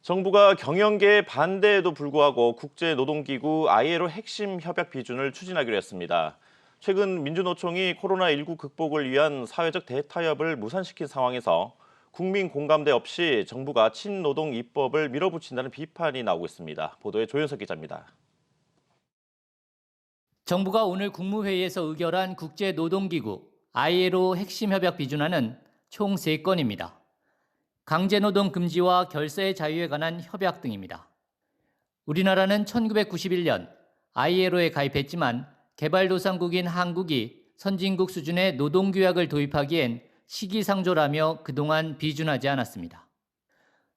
정부가 경영계의 반대에도 불구하고 국제노동기구 ILO 핵심 협약 비준을 추진하기로 했습니다. 최근 민주노총이 코로나19 극복을 위한 사회적 대타협을 무산시킨 상황에서 국민 공감대 없이 정부가 친노동 입법을 밀어붙인다는 비판이 나오고 있습니다. 보도에 조현석 기자입니다. 정부가 오늘 국무회의에서 의결한 국제노동기구 ILO 핵심 협약 비준안은 총 3건입니다. 강제노동 금지와 결사의 자유에 관한 협약 등입니다. 우리나라는 1991년 ILO에 가입했지만 개발도상국인 한국이 선진국 수준의 노동규약을 도입하기엔 시기상조라며 그동안 비준하지 않았습니다.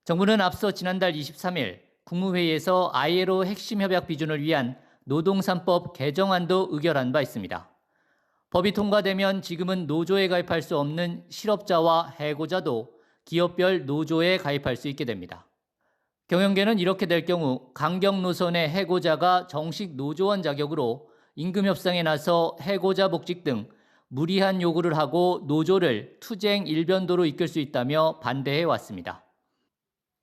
정부는 앞서 지난달 23일 국무회의에서 ILO 핵심 협약 비준을 위한 노동3법 개정안도 의결한 바 있습니다. 법이 통과되면 지금은 노조에 가입할 수 없는 실업자와 해고자도 기업별 노조에 가입할 수 있게 됩니다. 경영계는 이렇게 될 경우 강경 노선의 해고자가 정식 노조원 자격으로 임금 협상에 나서 해고자 복직 등 무리한 요구를 하고 노조를 투쟁 일변도로 이끌 수 있다며 반대해 왔습니다.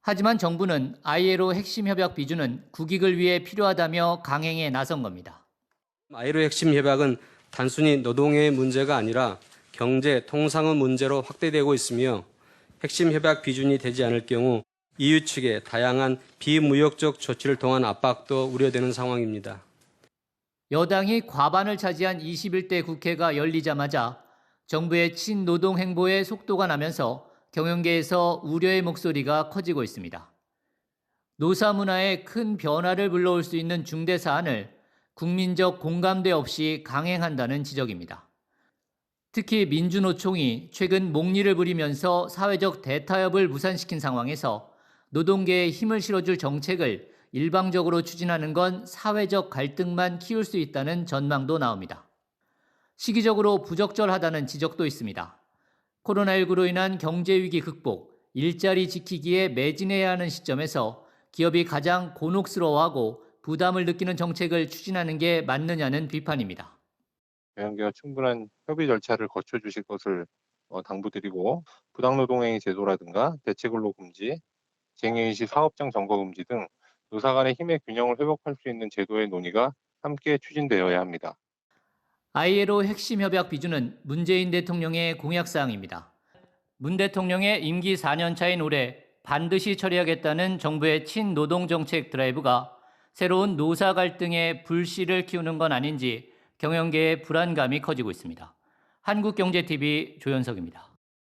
하지만 정부는 ILO 핵심 협약 비준은 국익을 위해 필요하다며 강행에 나선 겁니다. ILO 핵심 협약은 단순히 노동의 문제가 아니라 경제, 통상의 문제로 확대되고 있으며 핵심 협약 비준이 되지 않을 경우 EU 측의 다양한 비무역적 조치를 통한 압박도 우려되는 상황입니다. 여당이 과반을 차지한 21대 국회가 열리자마자 정부의 친노동 행보에 속도가 나면서 경영계에서 우려의 목소리가 커지고 있습니다. 노사 문화에 큰 변화를 불러올 수 있는 중대 사안을 국민적 공감대 없이 강행한다는 지적입니다. 특히 민주노총이 최근 목리를 부리면서 사회적 대타협을 무산시킨 상황에서 노동계에 힘을 실어줄 정책을 일방적으로 추진하는 건 사회적 갈등만 키울 수 있다는 전망도 나옵니다. 시기적으로 부적절하다는 지적도 있습니다. 코로나19로 인한 경제위기 극복, 일자리 지키기에 매진해야 하는 시점에서 기업이 가장 곤혹스러워하고 부담을 느끼는 정책을 추진하는 게 맞느냐는 비판입니다. 경영계가 충분한 협의 절차를 거쳐주실 것을 당부드리고 부당노동행위 제도라든가 대체근로 금지, 쟁의 시 사업장 점거 금지 등 노사 간의 힘의 균형을 회복할 수 있는 제도의 논의가 함께 추진되어야 합니다. ILO 핵심 협약 비준은 문재인 대통령의 공약사항입니다. 문 대통령의 임기 4년 차인 올해 반드시 처리하겠다는 정부의 친노동 정책 드라이브가 새로운 노사 갈등의 불씨를 키우는 건 아닌지 경영계의 불안감이 커지고 있습니다. 한국경제TV 조현석입니다.